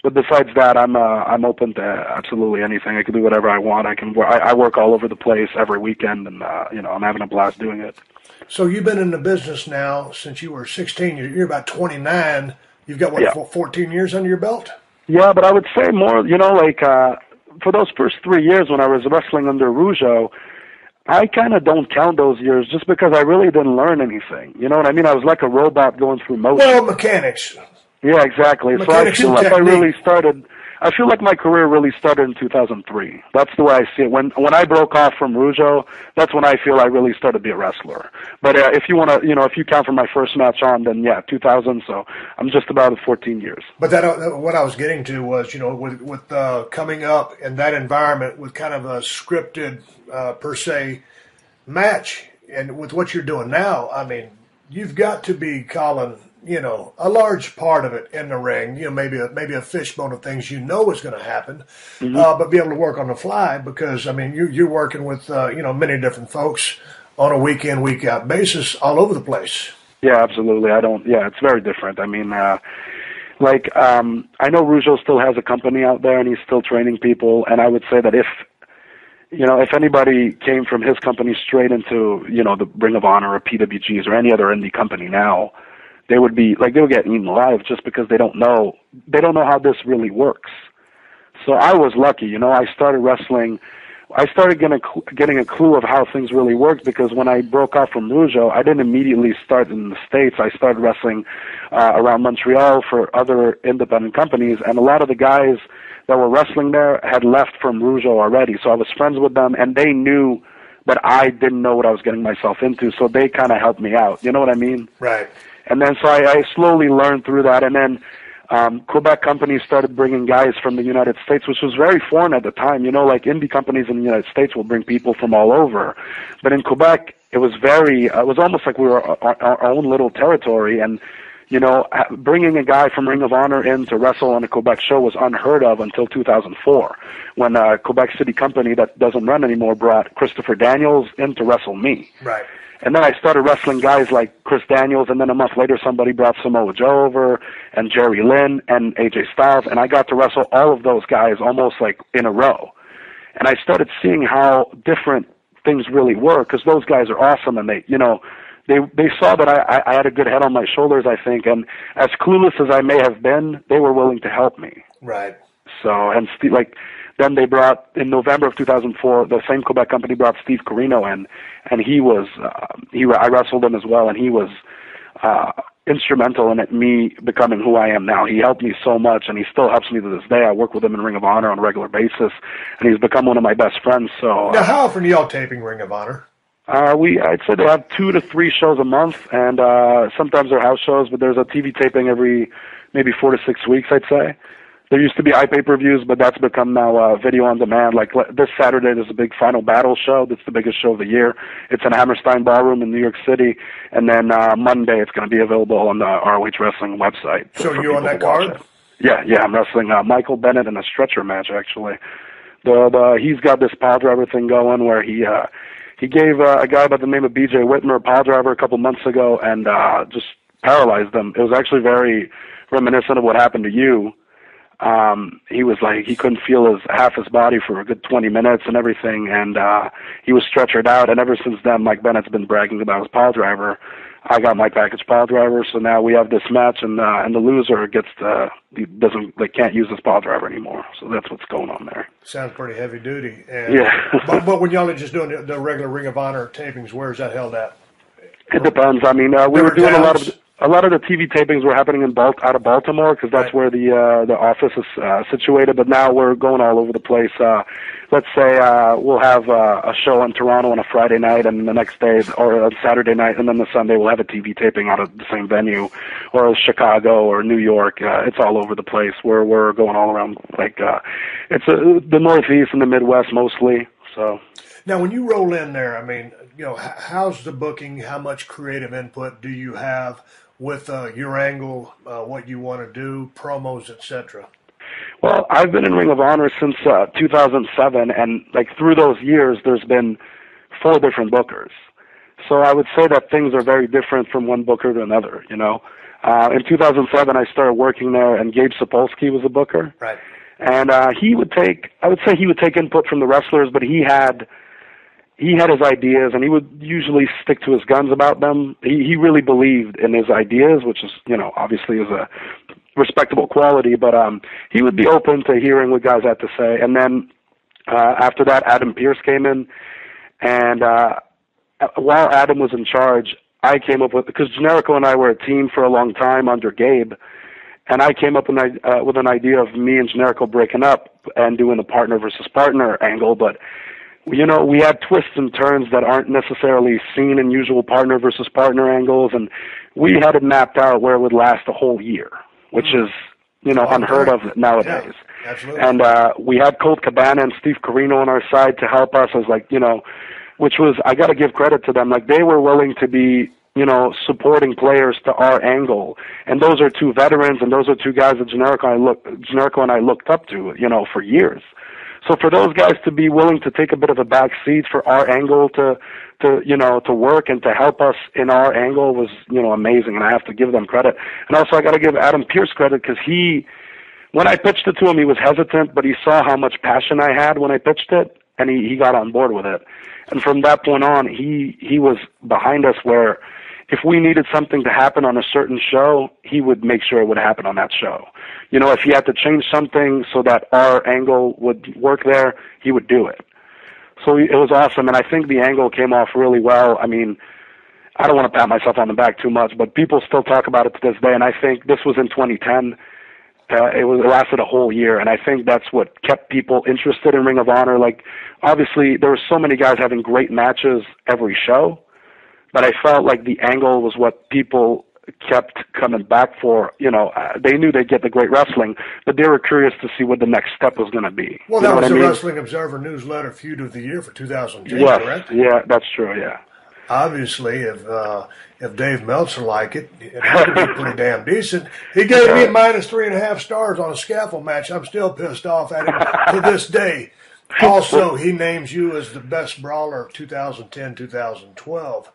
S5: But besides that, I'm open to absolutely anything. I can do whatever I want. I work all over the place every weekend, and I'm having a blast doing it.
S3: So you've been in the business now since you were 16. You're about 29. You've got, 14 years under your belt?
S5: Yeah, but I would say more, for those first 3 years when I was wrestling under Rougeau, I kind of don't count those years just because I really didn't learn anything. You know what I mean? I was like a robot going through motion.
S3: Well, mechanics.
S5: Yeah, exactly.
S3: Mechanics
S5: so I feel like my career really started in 2003. That's the way I see it. When I broke off from Rougeau, that's when I feel I really started to be a wrestler. But if you want to, if you count from my first match on, then 2000. So I'm just about at 14 years.
S3: But what I was getting to was, with coming up in that environment with kind of a scripted per se match, and with what you're doing now, I mean, you've got to be calling, a large part of it in the ring, maybe a fishbone of things is going to happen, but be able to work on the fly because, I mean, you're working with, many different folks on a week in, week out basis all over the place.
S5: Yeah, absolutely. It's very different. I mean, I know Rougeau still has a company out there and he's still training people, and I would say that if anybody came from his company straight into, the Ring of Honor or PWGs or any other indie company now, they would get eaten alive just because they don't know how this really works. So I was lucky, I started wrestling. I started getting a clue of how things really worked because when I broke off from Rougeau, I didn't immediately start in the States. I started wrestling around Montreal for other independent companies, and a lot of the guys that were wrestling there had left from Rougeau already. So I was friends with them, and they knew that I didn't know what I was getting myself into, so they kind of helped me out. You know what I mean?
S3: Right.
S5: And then so I slowly learned through that, and then Quebec companies started bringing guys from the United States, which was very foreign at the time. Indie companies in the United States will bring people from all over. But in Quebec, it was almost like we were our own little territory. And, bringing a guy from Ring of Honor in to wrestle on a Quebec show was unheard of until 2004, when a Quebec City company that doesn't run anymore brought Christopher Daniels in to wrestle me.
S3: Right.
S5: And then I started wrestling guys like Chris Daniels, and then a month later somebody brought Samoa Joe over, and Jerry Lynn, and AJ Styles, and I got to wrestle all of those guys almost like in a row. And I started seeing how different things really were, because those guys are awesome, and they saw that I had a good head on my shoulders, I think, and as clueless as I may have been, they were willing to help me.
S3: Right.
S5: So, and then they brought, in November of 2004, the same Quebec company brought Steve Corino in, and he was, I wrestled him as well, and he was instrumental in me becoming who I am now. He helped me so much, and he still helps me to this day. I work with him in Ring of Honor on a regular basis, and he's become one of my best friends. So
S3: now, how often are y'all taping Ring of Honor?
S5: I'd say they have 2 to 3 shows a month, and sometimes they're house shows, but there's a TV taping every maybe 4 to 6 weeks, I'd say. There used to be iPay-per-views, but that's become now video on demand. Like this Saturday, there's a big Final Battle show. That's the biggest show of the year. It's in Hammerstein Ballroom in New York City. And then Monday, it's going to be available on the ROH Wrestling website.
S3: So you're on that card?
S5: Yeah, I'm wrestling Michael Bennett in a stretcher match, actually. He's got this pile driver thing going where he gave a guy by the name of B.J. Whitmer a pile driver a couple months ago and just paralyzed him. It was actually very reminiscent of what happened to you. He was like, he couldn't feel half his body for a good 20 minutes and everything, and he was stretchered out, and ever since then, Mike Bennett's been bragging about his pile driver. I got my package pile driver, so now we have this match, and the loser can't use his pile driver anymore, so that's what's going on there.
S3: Sounds pretty heavy duty.
S5: Yeah.
S3: but when y'all are just doing the regular Ring of Honor tapings, where's that held at?
S5: It depends. I mean, we were doing a lot of the TV tapings were happening out of Baltimore because that's where the office is situated. But now we're going all over the place. Let's say we'll have a show in Toronto on a Friday night, and the next day, or a Saturday night, and then the Sunday we'll have a TV taping out of the same venue, or Chicago or New York. It's all over the place. We're going all around. It's the Northeast and the Midwest mostly. So.
S3: Now, when you roll in there, I mean, how's the booking? How much creative input do you have with your angle, what you want to do, promos, etc.?
S5: Well, I've been in Ring of Honor since 2007, and through those years, there's been 4 different bookers. So I would say that things are very different from one booker to another. In 2007, I started working there, and Gabe Sapolsky was the booker.
S3: Right.
S5: And he would take input from the wrestlers, but he had his ideas, and he would usually stick to his guns about them. He really believed in his ideas, which is, obviously is a respectable quality, but he would be open to hearing what guys had to say. And then after that, Adam Pearce came in, and while Adam was in charge, I came up with, because Generico and I were a team for a long time under Gabe, and I came up with an idea of me and Generico breaking up and doing a partner versus partner angle, but we had twists and turns that aren't necessarily seen in usual partner versus partner angles, and we had it mapped out where it would last a whole year, which is, unheard of nowadays.
S3: Yeah, absolutely.
S5: And we had Colt Cabana and Steve Corino on our side to help us as which was, I got to give credit to them. Like, they were willing to be, supporting players to our angle. And those are two veterans, and those are two guys that Generico and I looked up to, for years. So for those guys to be willing to take a bit of a back seat for our angle to work and to help us in our angle was, amazing. And I have to give them credit. And also I got to give Adam Pearce credit, because when I pitched it to him, he was hesitant, but he saw how much passion I had when I pitched it, and he got on board with it. And from that point on, he was behind us, where if we needed something to happen on a certain show, he would make sure it would happen on that show. If he had to change something so that our angle would work there, he would do it. So it was awesome, and I think the angle came off really well. I mean, I don't want to pat myself on the back too much, but people still talk about it to this day, and I think this was in 2010. It lasted a whole year, and I think that's what kept people interested in Ring of Honor. Like, obviously, there were so many guys having great matches every show, but I felt like the angle was what people kept coming back for. They knew they'd get the great wrestling, but they were curious to see what the next step was going to be.
S3: Well, that was the Wrestling Observer newsletter feud of the year for 2010,
S5: yes,
S3: correct?
S5: Yeah, that's true, yeah.
S3: Obviously, if Dave Meltzer liked it, it had to be pretty damn decent. He gave me -3.5 stars on a scaffold match. I'm still pissed off at him to this day. Also, he names you as the best brawler of 2010-2012.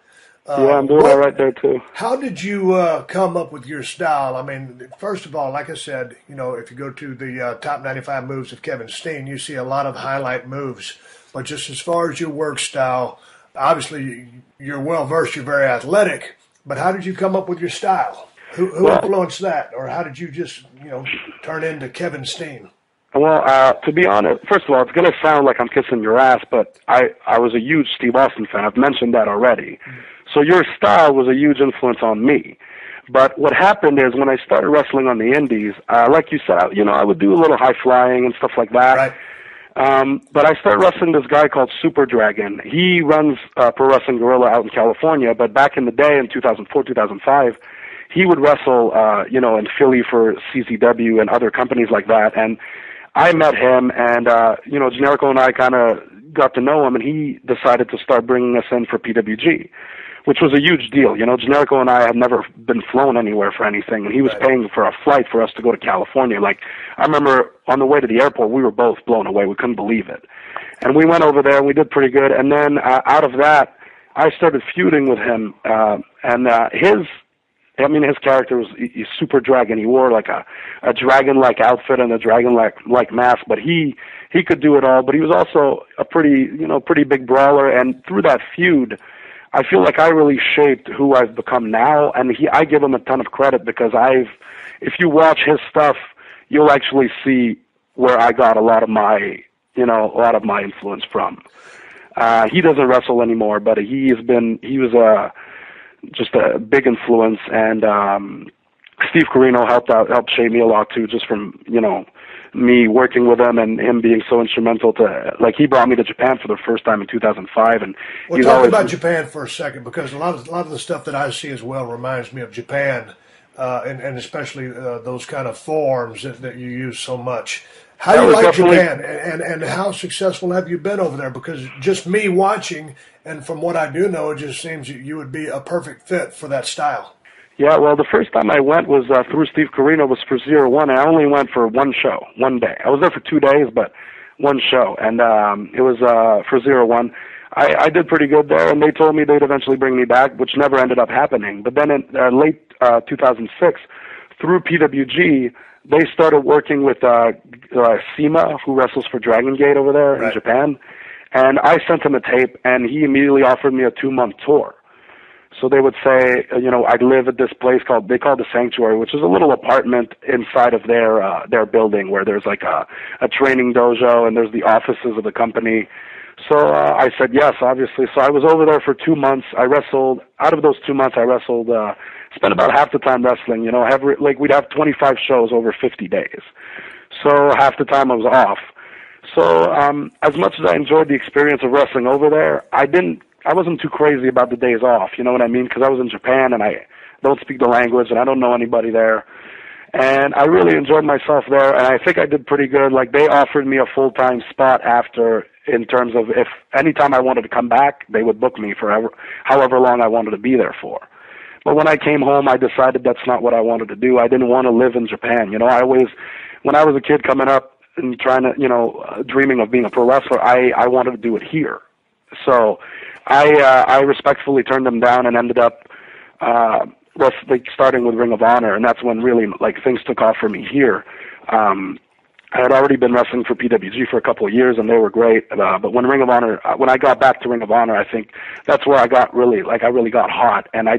S5: Yeah, I'm doing that right there, too.
S3: How did you come up with your style? I mean, first of all, like I said, if you go to the top 95 moves of Kevin Steen, you see a lot of highlight moves. But just as far as your work style, obviously you're well-versed, you're very athletic, but how did you come up with your style? Who influenced that? Or how did you just, turn into Kevin Steen?
S5: Well, to be honest, first of all, it's going to sound like I'm kissing your ass, but I was a huge Steve Austin fan. I've mentioned that already. So your style was a huge influence on me. But what happened is, when I started wrestling on the indies, like you said, I would do a little high flying and stuff like that.
S3: Right.
S5: But I started wrestling this guy called Super Dragon. He runs Pro Wrestling Guerrilla out in California, but back in the day, in 2004, 2005, he would wrestle, in Philly for CZW and other companies like that. And I met him, and, Generico and I kind of got to know him, and he decided to start bringing us in for PWG, which was a huge deal. Generico and I had never been flown anywhere for anything, and he was paying for a flight for us to go to California. Like, I remember on the way to the airport, we were both blown away. We couldn't believe it. And we went over there, and we did pretty good. And then out of that, I started feuding with him, his character was he's Super Dragon. He wore like a dragon-like outfit and a dragon-like mask, but he could do it all. But he was also a pretty big brawler. And through that feud, I feel like I really shaped who I've become now. And I give him a ton of credit, because if you watch his stuff, you'll actually see where I got a lot of my influence from. He doesn't wrestle anymore, but he was just a big influence, and Steve Corino helped shape me a lot too, just from me working with him and him being so instrumental to, like, he brought me to Japan for the first time in 2005, and
S3: well, talk about Japan for a second, because a lot of the stuff that I see as well reminds me of Japan, and especially those kind of forms that you use so much. How do you like Japan, and how successful have you been over there? Because just me watching, and from what I do know, it just seems you would be a perfect fit for that style.
S5: Yeah, well, the first time I went was through Steve Corino, was for 01. I only went for one show, one day. I was there for 2 days, but one show, and it was for 01. I did pretty good there, and they told me they'd eventually bring me back, which never ended up happening. But then in late 2006, through PWG, they started working with Sema, who wrestles for Dragon Gate over there in Japan. And I sent him a tape, and he immediately offered me a 2-month tour. So they would say, I'd live at this place they call the Sanctuary, which is a little apartment inside of their building where there's like a training dojo and there's the offices of the company. So I said yes, obviously. So I was over there for 2 months. I wrestled. Out of those 2 months, I wrestled. Spent about half the time wrestling. We'd have 25 shows over 50 days. So half the time I was off. So as much as I enjoyed the experience of wrestling over there, I wasn't too crazy about the days off, you know what I mean? Because I was in Japan and I don't speak the language and I don't know anybody there. And I really enjoyed myself there, and I think I did pretty good. Like, they offered me a full-time spot after, in terms of if any time I wanted to come back, they would book me for however long I wanted to be there for. But when I came home, I decided that's not what I wanted to do. I didn't want to live in Japan. When I was a kid coming up and trying to, dreaming of being a pro wrestler, I wanted to do it here. So I respectfully turned them down and ended up starting with Ring of Honor, and that's when really things took off for me here. I had already been wrestling for PWG for a couple of years, and they were great. But when when I got back to Ring of Honor, I think that's where I got really got hot, and I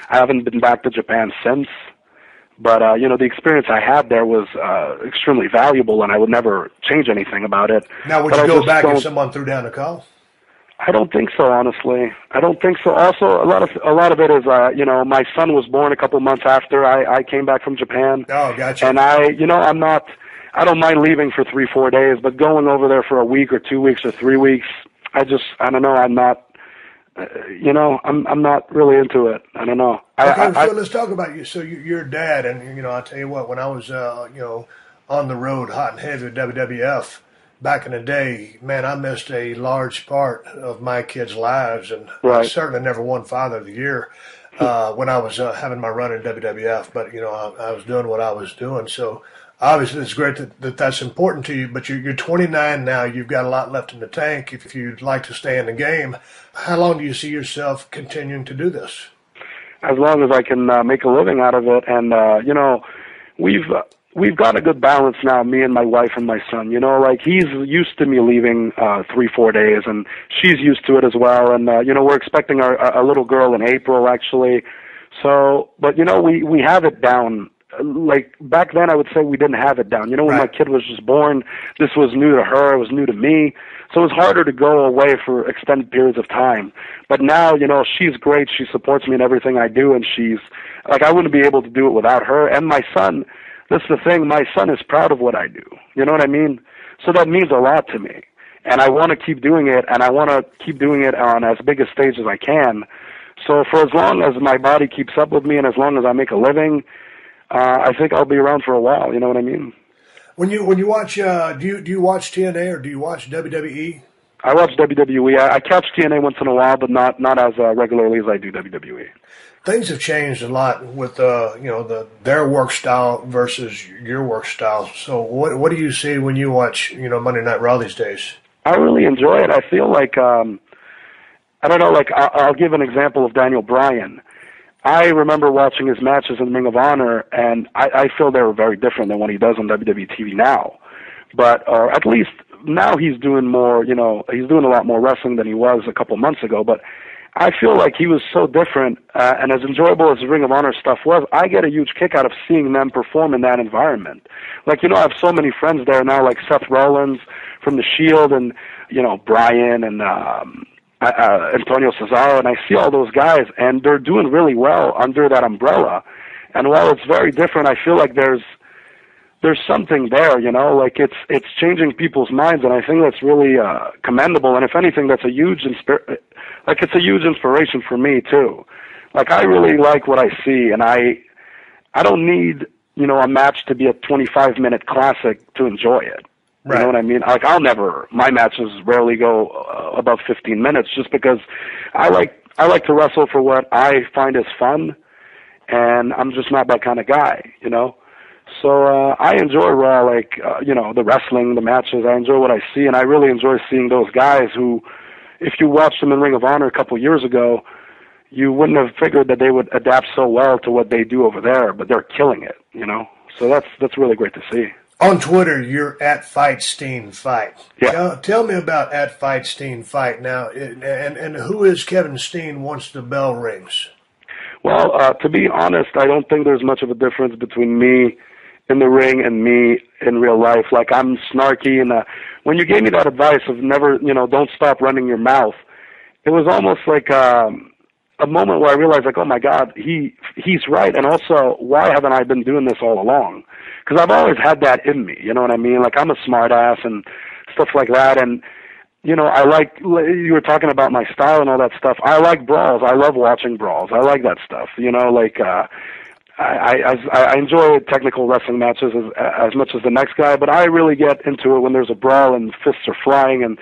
S5: haven't been back to Japan since. But the experience I had there was extremely valuable, and I would never change anything about it.
S3: Now, would you go back if someone threw down a call?
S5: I don't think so, honestly. I don't think so. Also, a lot of it is, my son was born a couple months after I came back from Japan.
S3: Oh, gotcha.
S5: And I don't mind leaving for 3-4 days, but going over there for a week or 2 weeks or 3 weeks, I don't know. I'm not, I'm not really into it. I don't know.
S3: Okay, so let's talk about you. So you're a dad, and I'll tell you what. When I was, on the road, hot and heavy with WWF. Back in the day, man, I missed a large part of my kids' lives, and I certainly never won Father of the Year when I was having my run in WWF. But I was doing what I was doing, so obviously it's great that's important to you. But you're 29 now; you've got a lot left in the tank. If you'd like to stay in the game, how long do you see yourself continuing to do this?
S5: As long as I can make a living out of it, and We've got a good balance now, me and my wife and my son. He's used to me leaving 3-4 days, and she's used to it as well. And we're expecting a little girl in April, actually. So, but we have it down. Back then, I would say we didn't have it down. When my kid was just born, this was new to her, it was new to me. So it was harder to go away for extended periods of time. But now, she's great. She supports me in everything I do, and she's I wouldn't be able to do it without her. And my son. That's the thing. My son is proud of what I do. You know what I mean? So that means a lot to me. And I want to keep doing it, and I want to keep doing it on as big a stage as I can. So for as long as my body keeps up with me and as long as I make a living, I think I'll be around for a while. You know what I mean?
S3: When you watch, do you watch TNA or do you watch WWE?
S5: I watch WWE. I catch TNA once in a while, but not as regularly as I do WWE.
S3: Things have changed a lot with their work style versus your work style. So what do you see when you watch Monday Night Raw these days? I
S5: really enjoy it. I feel like I don't know. I'll give an example of Daniel Bryan. I remember watching his matches in Ring of Honor, and I feel they were very different than what he does on WWE TV now. But at least now he's doing more. He's doing a lot more wrestling than he was a couple months ago. But I feel like he was so different, and as enjoyable as the Ring of Honor stuff was, I get a huge kick out of seeing them perform in that environment. I have so many friends there now, like Seth Rollins from The Shield, and, Bryan, and Antonio Cesaro, and I see all those guys, and they're doing really well under that umbrella. And while it's very different, I feel like there's something there, it's changing people's minds, and I think that's really commendable. And if anything, that's a huge it's a huge inspiration for me too. I really like what I see, and I don't need a match to be a 25-minute classic to enjoy it. You know what I mean? My matches rarely go above 15 minutes, just because I like to wrestle for what I find is fun, and I'm just not that kind of guy, So I enjoy Raw, the wrestling, the matches. I enjoy what I see, and I really enjoy seeing those guys who, if you watched them in Ring of Honor a couple years ago, you wouldn't have figured that they would adapt so well to what they do over there, but they're killing it, you know? So that's really great to see.
S3: On Twitter, you're at Fightstein Fight.
S5: Yeah.
S3: Tell me about at Fightstein Fight now, and who is Kevin Steen once the bell rings?
S5: Well, to be honest, I don't think there's much of a difference between me in the ring and me in real life. Like, I'm snarky, and when you gave me that advice of never, don't stop running your mouth, it was almost like a moment where I realized, like, oh my God, he's right, and also, why haven't I been doing this all along? Because I've always had that in me, you know what I mean? Like, I'm a smart ass and stuff like that, and I like, you were talking about my style and all that stuff. I like brawls. I love watching brawls. I like that stuff. I enjoy technical wrestling matches as much as the next guy, but I really get into it when there's a brawl and fists are flying and